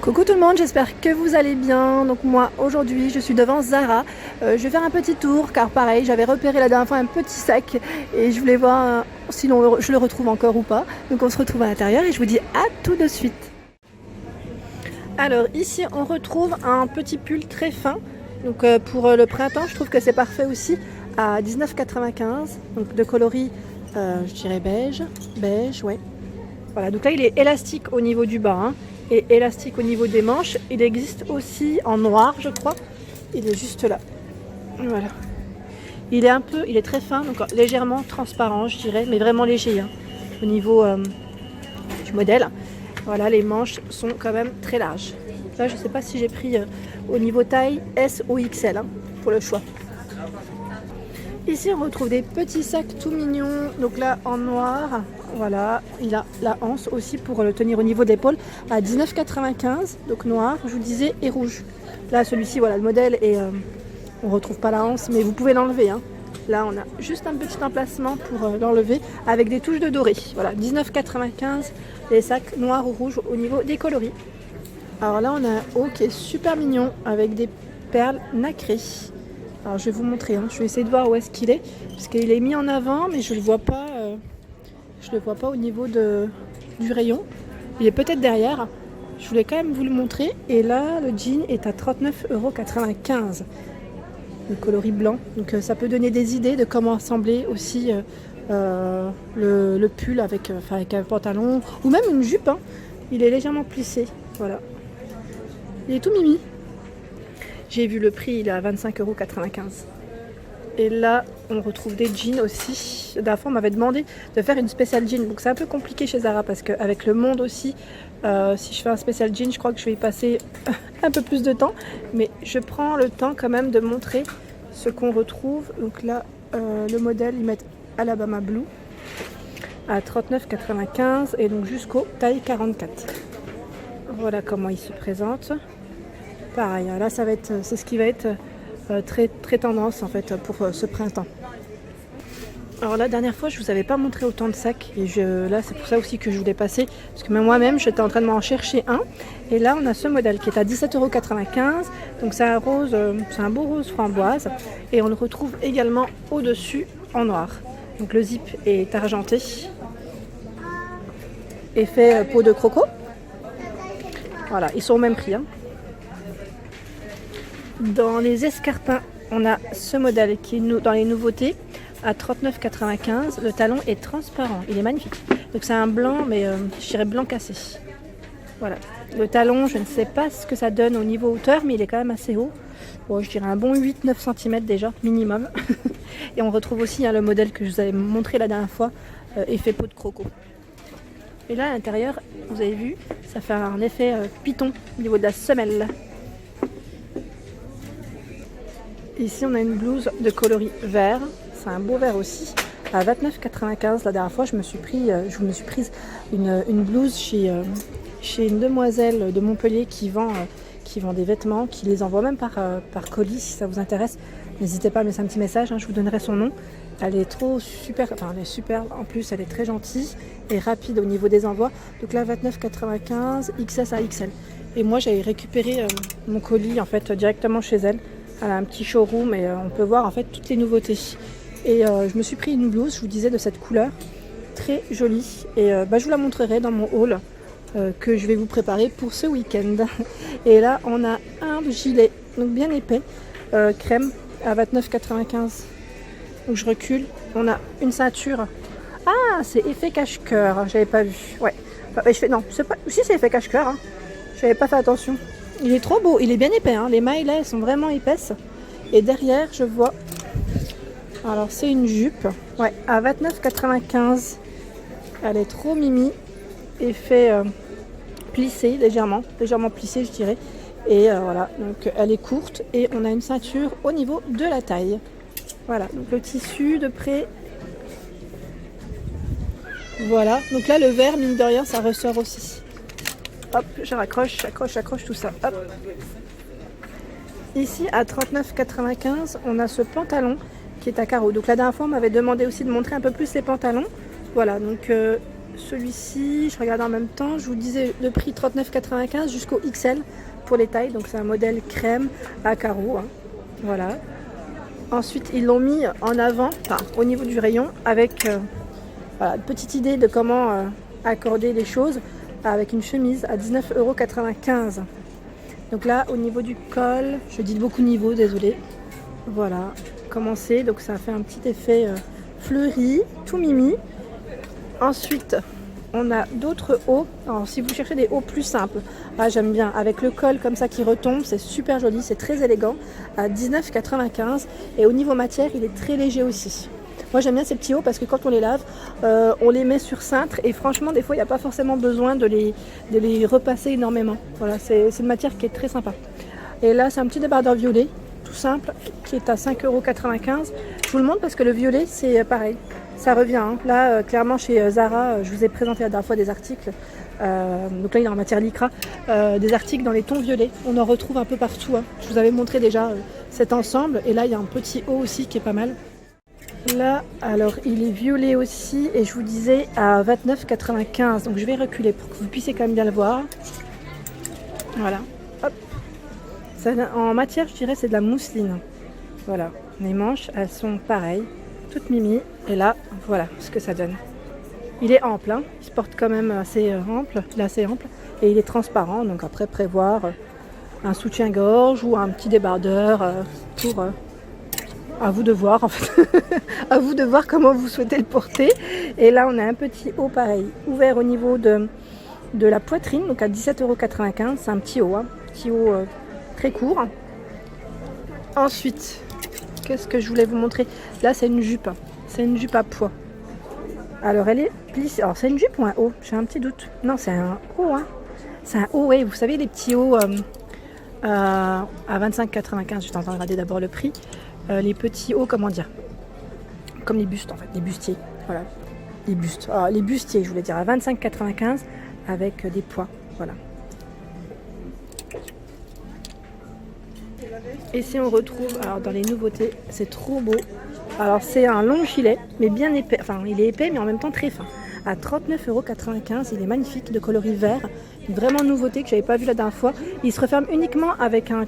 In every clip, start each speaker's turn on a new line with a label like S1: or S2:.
S1: Coucou tout le monde, j'espère que vous allez bien. Donc moi aujourd'hui je suis devant Zara. Je vais faire un petit tour car pareil j'avais repéré la dernière fois un petit sac et je voulais voir si je le retrouve encore ou pas. Donc on se retrouve à l'intérieur et je vous dis à tout de suite. Alors ici on retrouve un petit pull très fin. Donc pour le printemps je trouve que c'est parfait aussi à 19,95 €. Donc de coloris je dirais beige ouais. Voilà, donc là il est élastique au niveau du bas hein, et élastique au niveau des manches. Il existe aussi en noir je crois. Il est juste là. Voilà. Il est très fin, donc légèrement transparent je dirais, mais vraiment léger hein, au niveau du modèle. Voilà, les manches sont quand même très larges. Là je ne sais pas si j'ai pris au niveau taille S ou XL hein, pour le choix. Ici on retrouve des petits sacs tout mignons, donc là en noir, voilà, il a la anse aussi pour le tenir au niveau de l'épaule à 19,95 €, donc noir, je vous disais, et rouge. Là celui-ci, voilà, le modèle est, on ne retrouve pas la anse, mais vous pouvez l'enlever. Hein. Là on a juste un petit emplacement pour l'enlever avec des touches de doré. Voilà, 19,95 €, les sacs noirs ou rouges au niveau des coloris. Alors là on a un haut qui est super mignon avec des perles nacrées. Alors je vais vous montrer, hein. Je vais essayer de voir où est-ce qu'il est, parce qu'il est mis en avant, mais je le vois pas au niveau du rayon. Il est peut-être derrière. Je voulais quand même vous le montrer. Et là, le jean est à 39,95 €. Le coloris blanc. Donc ça peut donner des idées de comment assembler aussi le pull avec un pantalon ou même une jupe. Hein. Il est légèrement plissé. Voilà. Il est tout mimi. J'ai vu le prix, il est à 25,95 €. Et là, on retrouve des jeans aussi. La dernière fois, on m'avait demandé de faire une spéciale jean. Donc c'est un peu compliqué chez Zara parce qu'avec le monde aussi, si je fais un spécial jean, je crois que je vais y passer un peu plus de temps. Mais je prends le temps quand même de montrer ce qu'on retrouve. Donc là, le modèle, ils mettent Alabama Blue à 39,95 € et donc jusqu'au taille 44. Voilà comment il se présente. Pareil, là c'est ce qui va être très, très tendance en fait pour ce printemps. Alors la dernière fois je vous avais pas montré autant de sacs et là c'est pour ça aussi que je voulais passer, parce que même moi-même j'étais en train de m'en chercher un. Et là on a ce modèle qui est à 17,95 €, donc c'est un rose, c'est un beau rose framboise et on le retrouve également au-dessus en noir. Donc le zip est argenté, effet peau de croco. Voilà, ils sont au même prix hein. Dans les escarpins, on a ce modèle qui est dans les nouveautés à 39,95 €. Le talon est transparent, il est magnifique. Donc c'est un blanc, mais je dirais blanc cassé. Voilà. Le talon, je ne sais pas ce que ça donne au niveau hauteur, mais il est quand même assez haut. Bon, je dirais un bon 8-9 cm déjà, minimum. Et on retrouve aussi hein, le modèle que je vous avais montré la dernière fois, effet peau de croco. Et là, à l'intérieur, vous avez vu, ça fait un effet python au niveau de la semelle. Ici on a une blouse de coloris vert, c'est un beau vert aussi, à 29,95 €. La dernière fois je me suis prise une blouse chez une demoiselle de Montpellier qui vend des vêtements, qui les envoie même par colis si ça vous intéresse. N'hésitez pas à me laisser un petit message, hein, je vous donnerai son nom. Elle est trop super, enfin elle est super, en plus elle est très gentille et rapide au niveau des envois. Donc là 29,95 €, XS à XL. Et moi j'avais récupéré mon colis en fait directement chez elle. Elle a un petit showroom et on peut voir en fait toutes les nouveautés. Et je me suis pris une blouse, je vous disais, de cette couleur, très jolie. Et je vous la montrerai dans mon haul que je vais vous préparer pour ce week-end. Et là, on a un gilet, donc bien épais, crème, à 29,95 €. Donc je recule. On a une ceinture. Ah, c'est effet cache-cœur, j'avais pas vu. Ouais. Enfin, non, c'est pas. Si c'est effet cache-cœur, hein. J'avais pas fait attention. Il est trop beau, il est bien épais, hein. Les mailles là elles sont vraiment épaisses. Et derrière je vois, alors c'est une jupe, ouais, à 29,95 €. Elle est trop mimi, effet plissé, légèrement plissé je dirais. Et voilà, donc elle est courte et on a une ceinture au niveau de la taille. Voilà, donc le tissu de près. Voilà, donc là le vert mine de rien ça ressort aussi. Hop, je j'accroche tout ça. Hop. Ici, à 39,95 €, on a ce pantalon qui est à carreaux. Donc la dernière fois, on m'avait demandé aussi de montrer un peu plus les pantalons. Voilà, donc celui-ci, je regarde en même temps, je vous disais le prix 39,95 jusqu'au XL pour les tailles. Donc c'est un modèle crème à carreaux. Hein. Voilà. Ensuite, ils l'ont mis en avant, enfin, au niveau du rayon, avec voilà, une petite idée de comment accorder les choses, avec une chemise à 19,95 €. Donc là, au niveau du col, je dis beaucoup de niveau, désolé. Voilà, commencer. Donc ça fait un petit effet fleuri, tout mimi. Ensuite, on a d'autres hauts. Alors, si vous cherchez des hauts plus simples, ah, j'aime bien. Avec le col comme ça qui retombe, c'est super joli, c'est très élégant. À 19,95 €. Et au niveau matière, il est très léger aussi. Moi, j'aime bien ces petits hauts parce que quand on les lave, on les met sur cintre. Et franchement, des fois, il n'y a pas forcément besoin de les repasser énormément. Voilà, c'est une matière qui est très sympa. Et là, c'est un petit débardeur violet, tout simple, qui est à 5,95 €. Je vous le montre parce que le violet, c'est pareil. Ça revient. Hein. Là, clairement, chez Zara, je vous ai présenté la dernière fois des articles. Donc là, il est en matière lycra. Des articles dans les tons violets. On en retrouve un peu partout. Hein. Je vous avais montré déjà cet ensemble. Et là, il y a un petit haut aussi qui est pas mal. Là, alors, il est violet aussi. Et je vous disais à 29,95 €. Donc, je vais reculer pour que vous puissiez quand même bien le voir. Voilà. Hop. Ça, en matière, je dirais, c'est de la mousseline. Voilà. Les manches, elles sont pareilles. Toute mimi, et là voilà ce que ça donne. Il est ample, hein. Il se porte quand même assez ample, il est assez ample et il est transparent, donc après prévoir un soutien-gorge ou un petit débardeur pour à vous de voir en fait. À vous de voir comment vous souhaitez le porter. Et là on a un petit haut pareil, ouvert au niveau de la poitrine, donc à 17,95 €. C'est un petit haut, hein. Petit haut très court. Ensuite, qu'est-ce que je voulais vous montrer? Là, c'est une jupe. C'est une jupe à pois. Alors, elle est plissée. Alors, c'est une jupe ou un haut? J'ai un petit doute. Non, c'est un haut. Hein. C'est un haut, oui. Vous savez, les petits hauts à 25,95 €. Je suis en train de regarder d'abord le prix. Les petits hauts, comment dire? Comme les bustes, en fait. Les bustiers. Voilà. Les bustes. Alors, les bustiers, je voulais dire, à 25,95 € avec des pois. Voilà. Et si on retrouve, alors dans les nouveautés, c'est trop beau. Alors c'est un long gilet, mais bien épais. Enfin, il est épais, mais en même temps très fin. À 39,95 €, il est magnifique, de coloris vert. Une vraiment nouveauté que j'avais pas vu la dernière fois. Il se referme uniquement avec un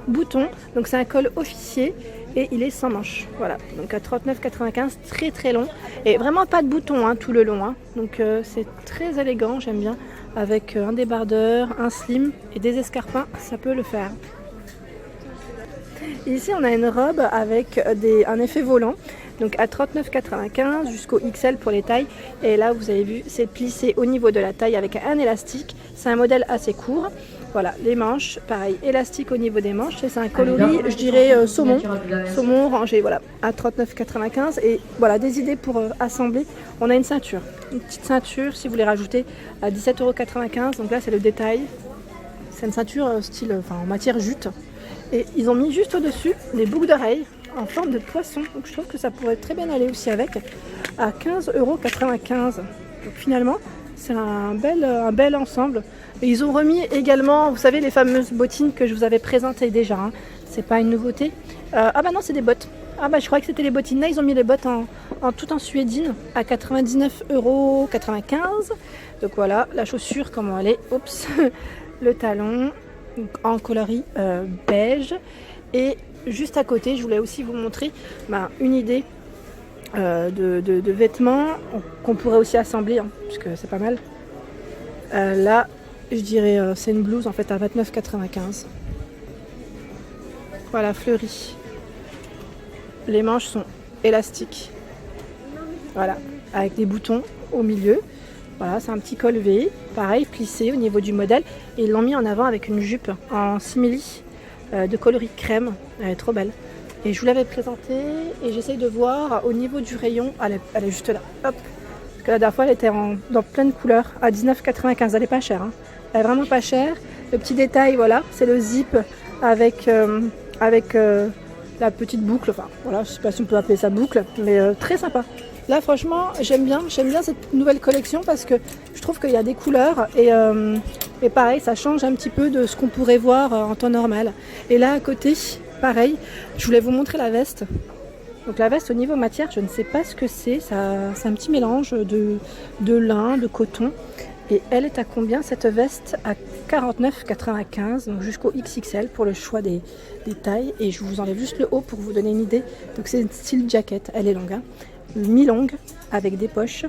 S1: bouton. Donc c'est un col officier et il est sans manche. Voilà. Donc à 39,95 €, très très long et vraiment pas de bouton hein, tout le long. Hein. Donc c'est très élégant, j'aime bien. Avec un débardeur, un slim et des escarpins, ça peut le faire. Ici, on a une robe avec un effet volant, donc à 39,95 € jusqu'au XL pour les tailles. Et là, vous avez vu, c'est plissé au niveau de la taille avec un élastique. C'est un modèle assez court. Voilà, les manches, pareil, élastique au niveau des manches. Et c'est un coloris, je dirais, saumon orangé, voilà, à 39,95 €. Et voilà, des idées pour assembler. On a une ceinture, une petite ceinture, si vous voulez rajouter, à 17,95 €. Donc là, c'est le détail. C'est une ceinture style, en matière jute. Et ils ont mis juste au-dessus des boucles d'oreilles en forme de poisson. Donc je trouve que ça pourrait très bien aller aussi avec, à 15,95 €. Donc finalement, c'est un bel ensemble. Et ils ont remis également, vous savez, les fameuses bottines que je vous avais présentées déjà. Hein. C'est pas une nouveauté. Ah bah non, c'est des bottes. Ah bah je croyais que c'était les bottines. Là, ils ont mis les bottes tout en suédine à 99,95 €. Donc voilà, la chaussure, comment elle est. Oups, le talon. En coloris beige. Et juste à côté, je voulais aussi vous montrer une idée de vêtements qu'on pourrait aussi assembler, hein, puisque c'est pas mal. Là, je dirais c'est une blouse en fait à 29,95 €. Voilà, fleurie. Les manches sont élastiques. Voilà, avec des boutons au milieu. Voilà, c'est un petit col V, pareil, plissé au niveau du modèle. Et ils l'ont mis en avant avec une jupe en simili de coloris crème. Elle est trop belle. Et je vous l'avais présentée et j'essaye de voir au niveau du rayon. Elle est juste là. Hop. Parce que la dernière fois, elle était dans plein de couleurs à 19,95 €. Elle est pas chère. Hein. Elle est vraiment pas chère. Le petit détail, voilà, c'est le zip avec la petite boucle. Enfin, voilà, je sais pas si on peut appeler ça boucle, mais très sympa. Là, franchement, j'aime bien cette nouvelle collection parce que je trouve qu'il y a des couleurs et pareil, ça change un petit peu de ce qu'on pourrait voir en temps normal. Et là, à côté, pareil, je voulais vous montrer la veste. Donc la veste au niveau matière, je ne sais pas ce que c'est. C'est un petit mélange de lin, de coton. Et elle est à combien cette veste? À 49,95, donc jusqu'au XXL pour le choix des tailles. Et je vous enlève juste le haut pour vous donner une idée. Donc c'est une style jacket, elle est longue, hein, mi-longue avec des poches.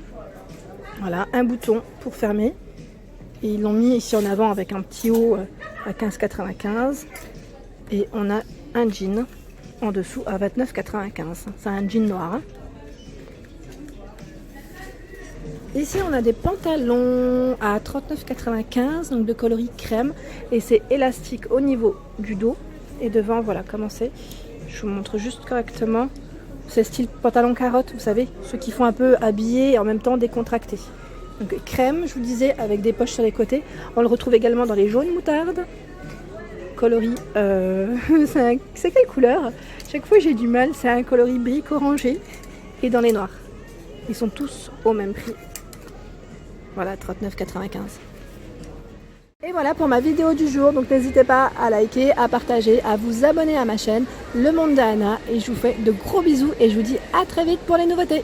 S1: Voilà, un bouton pour fermer. Et ils l'ont mis ici en avant avec un petit haut à 15,95. Et on a un jean en dessous à 29,95. C'est un jean noir. Hein. Ici on a des pantalons à 39,95, donc de coloris crème. Et c'est élastique au niveau du dos. Et devant, voilà comment c'est. Je vous montre juste correctement. C'est style pantalon carotte, vous savez, ceux qui font un peu habillés et en même temps décontractés. Donc crème, je vous disais, avec des poches sur les côtés. On le retrouve également dans les jaunes moutardes. Coloris, c'est quelle couleur? Chaque fois j'ai du mal, c'est un coloris brique orangé. Et dans les noirs. Ils sont tous au même prix. Voilà, 39,95. Et voilà pour ma vidéo du jour. Donc n'hésitez pas à liker, à partager, à vous abonner à ma chaîne Le Monde d'Anna. Et je vous fais de gros bisous et je vous dis à très vite pour les nouveautés.